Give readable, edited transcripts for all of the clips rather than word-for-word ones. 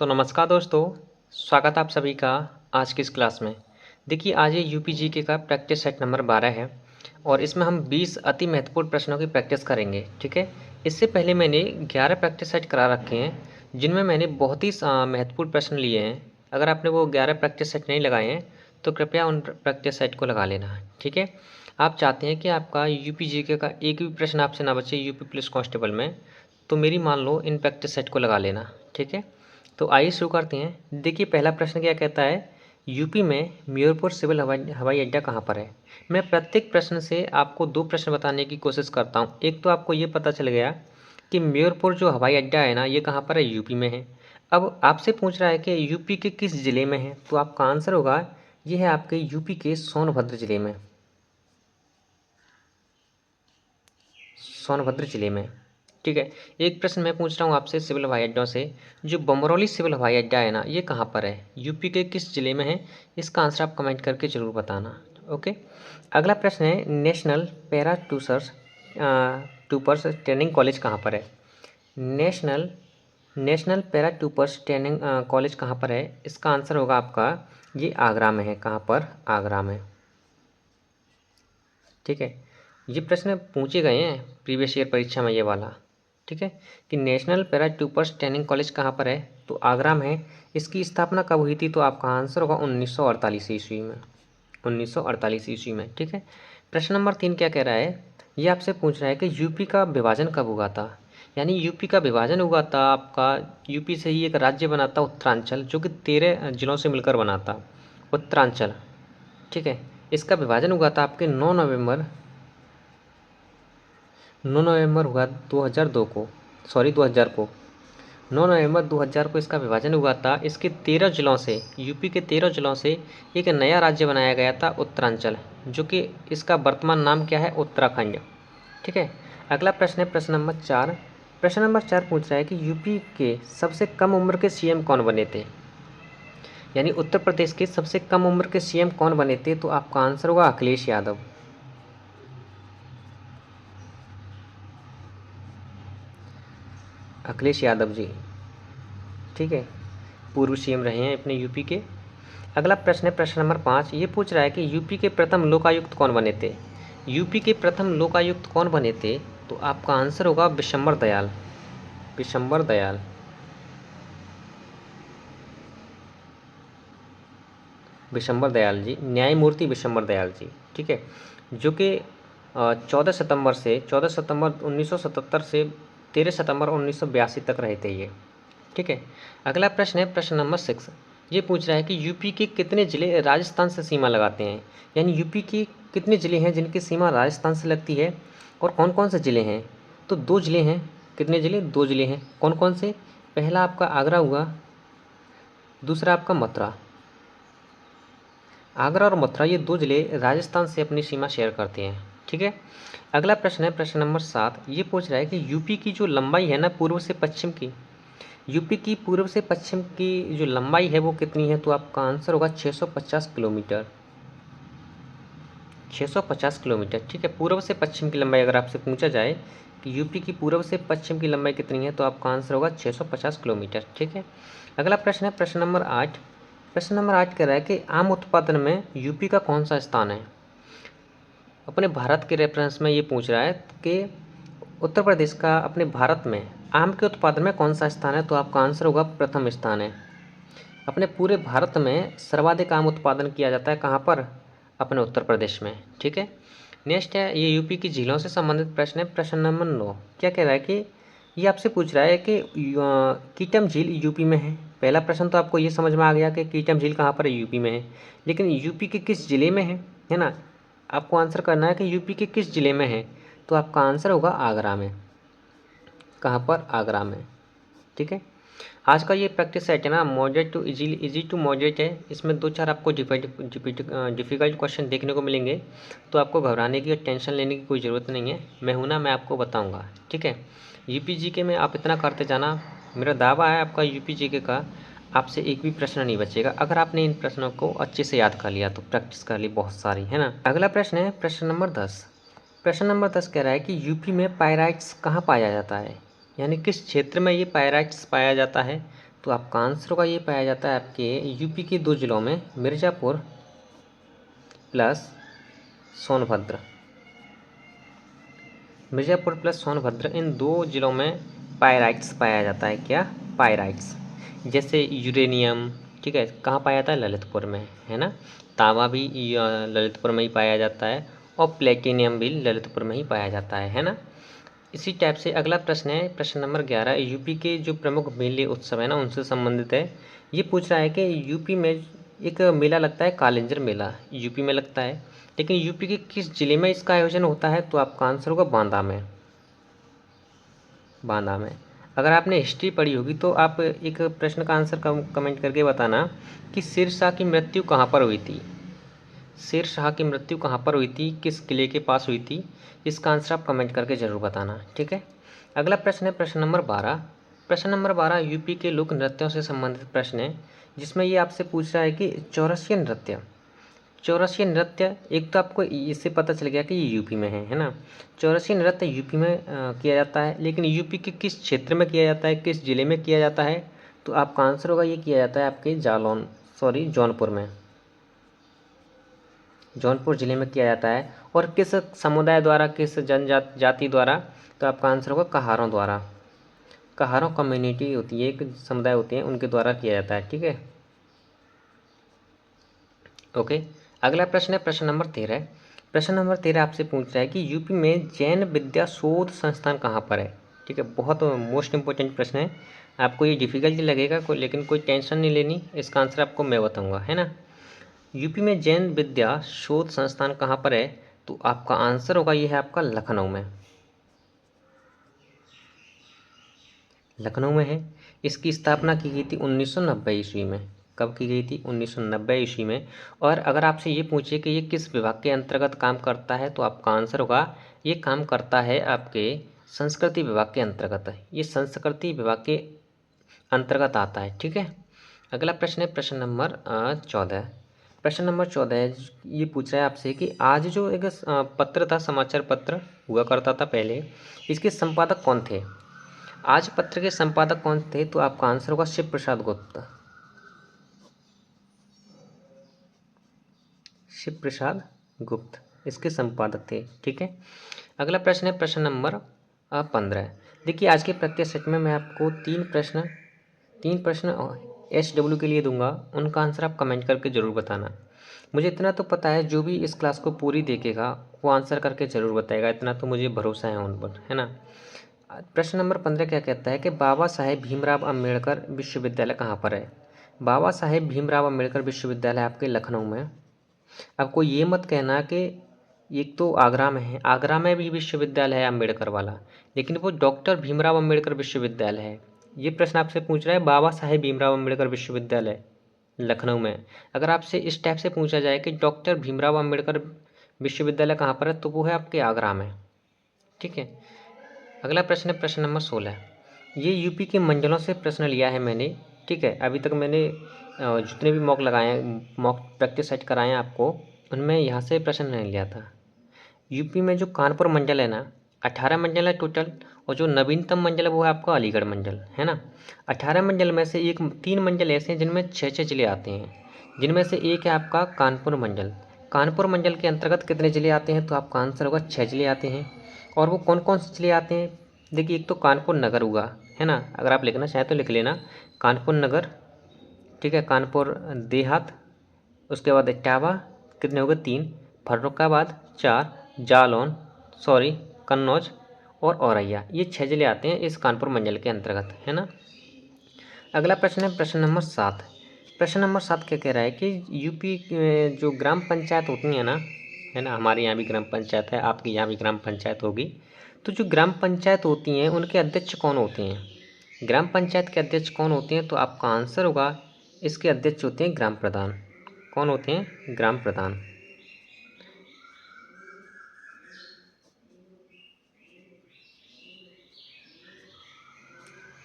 तो नमस्कार दोस्तों, स्वागत है आप सभी का आज की इस क्लास में। देखिए आज ये यूपी जीके का प्रैक्टिस सेट नंबर 12 है और इसमें हम 20 अति महत्वपूर्ण प्रश्नों की प्रैक्टिस करेंगे, ठीक है। इससे पहले मैंने 11 प्रैक्टिस सेट करा रखे हैं जिनमें मैंने बहुत ही महत्वपूर्ण प्रश्न लिए हैं। अगर आपने वो 11 प्रैक्टिस सेट नहीं लगाए हैं तो कृपया उन प्रैक्टिस सेट को लगा लेना, ठीक है। आप चाहते हैं कि आपका यूपी जीके का एक भी प्रश्न आपसे ना बचे यूपी पुलिस कांस्टेबल में, तो मेरी मान लो इन प्रैक्टिस सेट को लगा लेना, ठीक है। तो आइए शुरू करते हैं। देखिए पहला प्रश्न क्या कहता है, यूपी में म्योरपुर सिविल हवाई अड्डा कहाँ पर है। मैं प्रत्येक प्रश्न से आपको दो प्रश्न बताने की कोशिश करता हूँ। एक तो आपको ये पता चल गया कि म्योरपुर जो हवाई अड्डा है ना, ये कहाँ पर है, यूपी में है। अब आपसे पूछ रहा है कि यूपी के किस ज़िले में है, तो आपका आंसर होगा ये है आपके यूपी के सोनभद्र ज़िले में, सोनभद्र ज़िले में, ठीक है। एक प्रश्न मैं पूछ रहा हूँ आपसे सिविल हवाई अड्डों से, जो बमरौली सिविल हवाई अड्डा है ना, ये कहाँ पर है, यूपी के किस ज़िले में है। इसका आंसर आप कमेंट करके ज़रूर बताना, ओके। अगला प्रश्न है, national paratroopers training college कहाँ पर है। National national paratroopers training college कहाँ पर है। इसका आंसर होगा आपका ये आगरा में है। कहाँ पर, आगरा में, ठीक है। ये प्रश्न पूछे गए हैं प्रीवियस ईयर परीक्षा में, ये वाला, ठीक है, कि नेशनल पैरा ट्यूपर्स ट्रेनिंग कॉलेज कहाँ पर है, तो आगरा में है। इसकी स्थापना कब हुई थी, तो आपका आंसर होगा 1948 ईस्वी में, 1948 ईस्वी में, ठीक है। प्रश्न नंबर 3 क्या कह रहा है, ये आपसे पूछ रहा है कि यूपी का विभाजन कब हुआ था। यानी यूपी का विभाजन हुआ था आपका, यूपी से ही एक राज्य बना था उत्तरांचल, जो कि 13 जिलों से मिलकर बना था उत्तरांचल, ठीक है। इसका विभाजन हुआ था आपके 9 नवंबर हुआ 2002 को, सॉरी 2000 को, 9 नवंबर 2000 को इसका विभाजन हुआ था। इसके 13 जिलों से, यूपी के 13 जिलों से एक नया राज्य बनाया गया था उत्तरांचल, जो कि इसका वर्तमान नाम क्या है, उत्तराखंड, ठीक है। अगला प्रश्न है प्रश्न नंबर 4। प्रश्न नंबर 4 पूछ रहा है कि यूपी के सबसे कम उम्र के सीएम कौन बने थे। यानी उत्तर प्रदेश के सबसे कम उम्र के सीएम कौन बने थे, तो आपका आंसर होगा अखिलेश यादव, अखिलेश यादव जी, ठीक है, पूर्व सीएम रहे हैं अपने यूपी के। अगला प्रश्न है प्रश्न नंबर 5। ये पूछ रहा है कि यूपी के प्रथम लोकायुक्त कौन बने थे। यूपी के प्रथम लोकायुक्त कौन बने थे, तो आपका आंसर होगा विशंबर दयाल, विशंबर दयाल, विशंबर दयाल जी, न्यायमूर्ति विशंबर दयाल जी, ठीक है, जो कि 14 सितंबर 1977 से 13 सितंबर 1982 तक रहे थे ये, ठीक है। अगला प्रश्न है प्रश्न नंबर 6। ये पूछ रहा है कि यूपी के कितने ज़िले राजस्थान से सीमा लगाते हैं। यानी यूपी के कितने ज़िले हैं जिनकी सीमा राजस्थान से लगती है, और कौन कौन से ज़िले हैं, तो 2 ज़िले हैं। कितने ज़िले, 2 ज़िले हैं। कौन कौन से, पहला आपका आगरा हुआ, दूसरा आपका मथुरा। आगरा और मथुरा ये 2 ज़िले राजस्थान से अपनी सीमा शेयर करते हैं, ठीक है। अगला प्रश्न है प्रश्न नंबर 7। ये पूछ रहा है कि यूपी की जो लंबाई है ना पूर्व से पश्चिम की, यूपी की पूर्व से पश्चिम की जो लंबाई है वो कितनी है, तो आपका आंसर होगा 650 किलोमीटर, 650 किलोमीटर, ठीक है। पूर्व से पश्चिम की लंबाई अगर आपसे पूछा जाए कि यूपी की पूर्व से पश्चिम की लंबाई कितनी है, तो आपका आंसर होगा 650 किलोमीटर, ठीक है। अगला प्रश्न है प्रश्न नंबर 8। प्रश्न नंबर 8 कह रहा है कि आम उत्पादन में यूपी का कौन सा स्थान है। अपने भारत के रेफरेंस में ये पूछ रहा है कि उत्तर प्रदेश का अपने भारत में आम के उत्पादन में कौन सा स्थान है, तो आपका आंसर होगा प्रथम स्थान है। अपने पूरे भारत में सर्वाधिक आम उत्पादन किया जाता है कहाँ पर, अपने उत्तर प्रदेश में, ठीक है। नेक्स्ट है, ये यूपी की झीलों से संबंधित प्रश्न है प्रश्न नंबर 9। क्या कह रहा है कि ये आपसे पूछ रहा है कि कीटम झील यूपी में है। पहला प्रश्न तो आपको ये समझ में आ गया कि कीटम झील कहाँ पर है, यूपी में है, लेकिन यूपी के किस ज़िले में है ना। आपको आंसर करना है कि यूपी के किस ज़िले में है, तो आपका आंसर होगा आगरा में। कहाँ पर, आगरा में, ठीक है। आज का ये प्रैक्टिस सेट है ना, moderate to easy to moderate है। इसमें 2-4 आपको डिफ़िकल्ट क्वेश्चन देखने को मिलेंगे, तो आपको घबराने की और टेंशन लेने की कोई ज़रूरत नहीं है। मैं हूं ना, मैं आपको बताऊंगा, ठीक है। यूपी जीके में आप इतना करते जाना, मेरा दावा है आपका यूपी जीके का आपसे एक भी प्रश्न नहीं बचेगा अगर आपने इन प्रश्नों को अच्छे से याद कर लिया, तो प्रैक्टिस कर ली बहुत सारी, है ना। अगला प्रश्न है प्रश्न नंबर 10। प्रश्न नंबर 10 कह रहा है कि यूपी में पायराइट्स कहाँ पाया जाता है। यानी किस क्षेत्र में ये पायराइट्स पाया जाता है, तो आपका आंसर होगा ये पाया जाता है आपके यूपी के 2 जिलों में, मिर्ज़ापुर प्लस सोनभद्र। मिर्ज़ापुर प्लस सोनभद्र, इन 2 जिलों में पायराइट्स पाया जाता है। क्या? पायराइट्स। जैसे यूरेनियम, ठीक है, कहाँ पाया जाता है? ललितपुर में, है ना। तांबा भी ललितपुर में ही पाया जाता है, और प्लेटिनियम भी ललितपुर में ही पाया जाता है ना। इसी टाइप से अगला प्रश्न है, प्रश्न नंबर 11। यूपी के जो प्रमुख मेले उत्सव है ना, उनसे संबंधित है। ये पूछ रहा है कि यूपी में एक मेला लगता है, कालिंजर मेला यूपी में लगता है, लेकिन यूपी के किस जिले में इसका आयोजन होता है? तो आपका आंसर होगा बांदा में। बांदा में। अगर आपने हिस्ट्री पढ़ी होगी तो आप एक प्रश्न का आंसर कमेंट करके बताना कि शेरशाह की मृत्यु कहाँ पर हुई थी। शेरशाह की मृत्यु कहाँ पर हुई थी, किस किले के पास हुई थी? इसका आंसर आप कमेंट करके ज़रूर बताना, ठीक है। अगला प्रश्न है प्रश्न नंबर 12। प्रश्न नंबर 12 यूपी के लोक नृत्यों से संबंधित प्रश्न है, जिसमें ये आपसे पूछ रहा है कि चौरसिया नृत्य। चौरसिया नृत्य, एक तो आपको इससे पता चल गया कि ये यूपी में है ना। चौरसिया नृत्य यूपी में किया जाता है, लेकिन यूपी के किस क्षेत्र में किया जाता है, किस जिले में किया जाता है? तो आपका आंसर होगा ये किया जाता है आपके जौनपुर में। जौनपुर जिले में किया जाता है। और किस समुदाय द्वारा, किस जाति द्वारा? तो आपका आंसर होगा कहारों द्वारा। कहारों कम्युनिटी होती है, एक समुदाय होते हैं, उनके द्वारा किया जाता है, ठीक है। ओके। अगला प्रश्न है प्रश्न नंबर 13। प्रश्न नंबर 13 आपसे पूछ रहा है कि यूपी में जैन विद्या शोध संस्थान कहाँ पर है? ठीक है, बहुत मोस्ट इंपॉर्टेंट प्रश्न है। आपको ये डिफिकल्टी लगेगा लेकिन कोई टेंशन नहीं लेनी, इसका आंसर आपको मैं बताऊंगा, है ना। यूपी में जैन विद्या शोध संस्थान कहाँ पर है? तो आपका आंसर होगा ये है आपका लखनऊ में। लखनऊ में है। इसकी स्थापना की गई थी 1990 ईस्वी में। कब की गई थी? 1990 ईस्वी में। और अगर आपसे ये पूछे कि ये किस विभाग के अंतर्गत काम करता है, तो आपका आंसर होगा ये काम करता है आपके संस्कृति विभाग के अंतर्गत। ये संस्कृति विभाग के अंतर्गत आता है, ठीक है। अगला प्रश्न है प्रश्न नंबर 14। प्रश्न नंबर 14 ये पूछ रहा है आपसे कि आज जो एक पत्र था, समाचार पत्र हुआ करता था पहले, इसके संपादक कौन थे? आज पत्र के संपादक कौन थे? तो आपका आंसर होगा शिव प्रसाद गुप्ता। शिव प्रसाद गुप्त इसके संपादक थे, ठीक है। अगला प्रश्न है प्रश्न नंबर 15। देखिए, आज के प्रैक्टिस सेट में मैं आपको तीन प्रश्न SW के लिए दूंगा, उनका आंसर आप कमेंट करके ज़रूर बताना। मुझे इतना तो पता है, जो भी इस क्लास को पूरी देखेगा वो आंसर करके ज़रूर बताएगा, इतना तो मुझे भरोसा है उन पर, है ना। प्रश्न नंबर 15 क्या कहता है कि बाबा साहेब भीमराव अम्बेडकर विश्वविद्यालय कहाँ पर है? बाबा साहेब भीमराव अम्बेडकर विश्वविद्यालय आपके लखनऊ में। आपको ये मत कहना कि एक तो आगरा में है, आगरा में भी विश्वविद्यालय है अम्बेडकर वाला, लेकिन वो डॉक्टर भीमराव अम्बेडकर विश्वविद्यालय है। ये प्रश्न आपसे पूछ रहा है बाबा साहेब भीमराव अम्बेडकर विश्वविद्यालय लखनऊ में। अगर आपसे इस टाइप से पूछा जाए कि डॉक्टर भीमराव अम्बेडकर विश्वविद्यालय कहाँ पर है, तो वो है आपके आगरा में, ठीक है। अगला प्रश्न है प्रश्न नंबर 16। ये यूपी के मंडलों से प्रश्न लिया है मैंने, ठीक है। अभी तक मैंने जितने भी मॉक लगाए हैं, मॉक प्रैक्टिस सेट कराए हैं आपको, उनमें यहाँ से प्रश्न नहीं लिया था। यूपी में जो कानपुर मंडल है ना, 18 मंडल है टोटल, और जो नवीनतम मंडल है वो है आपका अलीगढ़ मंडल, है ना। 18 मंडल में से 3 मंडल ऐसे हैं जिनमें 6 जिले आते हैं, जिनमें से एक है आपका कानपुर मंडल। कानपुर मंडल के अंतर्गत कितने ज़िले आते हैं? तो आपका आंसर होगा 6 ज़िले आते हैं। और वो कौन कौन से ज़िले आते हैं? देखिए, एक तो कानपुर नगर हुआ, है ना, अगर आप लिखना चाहें तो लिख लेना कानपुर नगर, ठीक है। कानपुर देहात, उसके बाद इटावा, कितने हो गए? 3। फर्रुखाबाद 4। जालौन, सॉरी कन्नौज और औरैया, ये 6 ज़िले आते हैं इस कानपुर मंडल के अंतर्गत, है ना। अगला प्रश्न है प्रश्न नंबर 7। प्रश्न नंबर 7 क्या कह रहा है कि यूपी जो ग्राम पंचायत होती है ना, है ना, हमारे यहाँ भी ग्राम पंचायत है, आपके यहाँ भी ग्राम पंचायत होगी, तो जो ग्राम पंचायत होती हैं उनके अध्यक्ष कौन होते हैं? ग्राम पंचायत के अध्यक्ष कौन होते हैं? तो आपका आंसर होगा इसके अध्यक्ष होते हैं ग्राम प्रधान। कौन होते हैं? ग्राम प्रधान,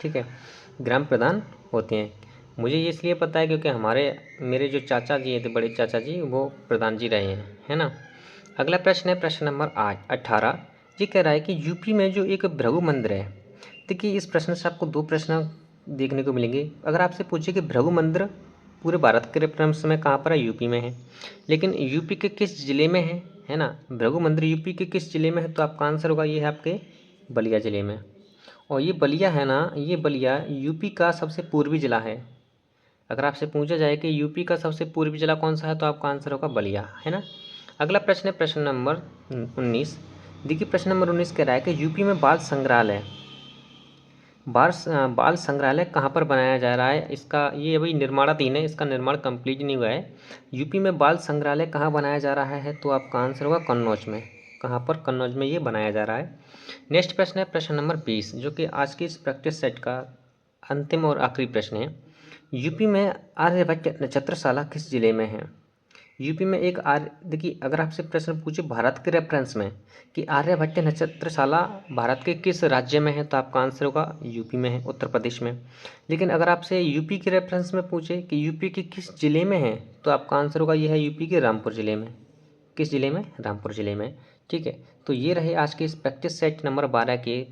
ठीक है, ग्राम प्रधान होते हैं। मुझे ये इसलिए पता है क्योंकि मेरे जो चाचा जी थे, बड़े चाचा जी, वो प्रधान जी रहे हैं, है ना। अगला प्रश्न है प्रश्न नंबर 18। ये कह रहा है कि यूपी में जो एक भृगु मंदिर है, देखिए इस प्रश्न से आपको 2 प्रश्न देखने को मिलेंगे। अगर आपसे पूछे कि भृगु मंदिर पूरे भारत के रेफरेंस में कहाँ पर है, यूपी में है, लेकिन यूपी के किस जिले में है ना, भृगु मंदिर यूपी के किस जिले में है, तो आपका आंसर होगा ये है आपके बलिया जिले में। और ये बलिया है ना, ये बलिया यूपी का सबसे पूर्वी जिला है। अगर आपसे पूछा जाए कि यूपी का सबसे पूर्वी जिला कौन सा है, तो आपका आंसर होगा बलिया, है ना। अगला प्रश्न है प्रश्न नंबर 19। देखिए प्रश्न नंबर 19 कह रहा है कि यूपी में बाल संग्रहालय कहाँ पर बनाया जा रहा है। इसका ये अभी निर्माणाधीन है, इसका निर्माण कंप्लीट नहीं हुआ है। यूपी में बाल संग्रहालय कहाँ बनाया जा रहा है, तो आपका आंसर होगा कन्नौज में। कहाँ पर, कन्नौज में ये बनाया जा रहा है। नेक्स्ट प्रश्न है प्रश्न नंबर 20, जो कि आज की इस प्रैक्टिस सेट का अंतिम और आखिरी प्रश्न है। यूपी में आर्यभट्ट नक्षत्रशाला किस जिले में है। यूपी में एक देखिए अगर आपसे प्रश्न पूछे भारत के रेफरेंस में कि आर्यभट्ट नक्षत्रशाला भारत के किस राज्य में है, तो आपका आंसर होगा यूपी में है, उत्तर प्रदेश में। लेकिन अगर आपसे यूपी के रेफरेंस में पूछे कि यूपी के किस जिले में है, तो आपका आंसर होगा यह है यूपी के रामपुर जिले में। किस जिले में, रामपुर जिले में। ठीक है, तो ये रहे आज के इस प्रैक्टिस सेट नंबर 12 के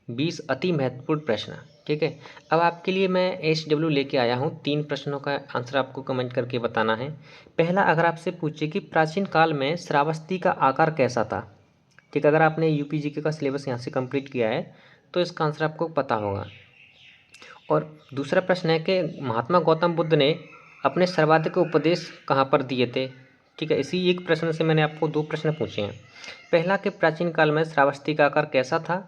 20 अति महत्वपूर्ण प्रश्न। ठीक है, अब आपके लिए मैं SW लेके आया हूँ। 3 प्रश्नों का आंसर आपको कमेंट करके बताना है। पहला, अगर आपसे पूछे कि प्राचीन काल में श्रावस्ती का आकार कैसा था। ठीक, अगर आपने UPGK का सिलेबस यहाँ से कंप्लीट किया है तो इसका आंसर आपको पता होगा। और दूसरा प्रश्न है कि महात्मा गौतम बुद्ध ने अपने सर्वाधिक उपदेश कहाँ पर दिए थे। ठीक है, इसी एक प्रश्न से मैंने आपको 2 प्रश्न पूछे हैं। पहला कि प्राचीन काल में श्रावस्ती का आकार कैसा था।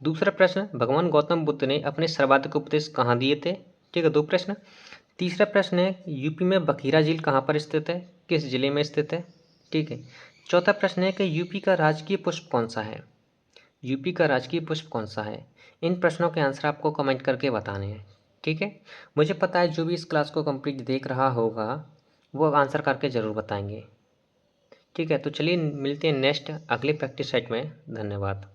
दूसरा प्रश्न, भगवान गौतम बुद्ध ने अपने सर्वाधिक उपदेश कहाँ दिए थे। ठीक है, 2 प्रश्न। तीसरा प्रश्न है यूपी में बखीरा झील कहाँ पर स्थित है, किस जिले में स्थित है। ठीक है, चौथा प्रश्न है कि यूपी का राजकीय पुष्प कौन सा है। यूपी का राजकीय पुष्प कौन सा है। इन प्रश्नों के आंसर आपको कमेंट करके बताने हैं। ठीक है, मुझे पता है जो भी इस क्लास को कंप्लीट देख रहा होगा वो आंसर करके ज़रूर बताएंगे। ठीक है, तो चलिए मिलते हैं नेक्स्ट अगले प्रैक्टिस सेट में। धन्यवाद।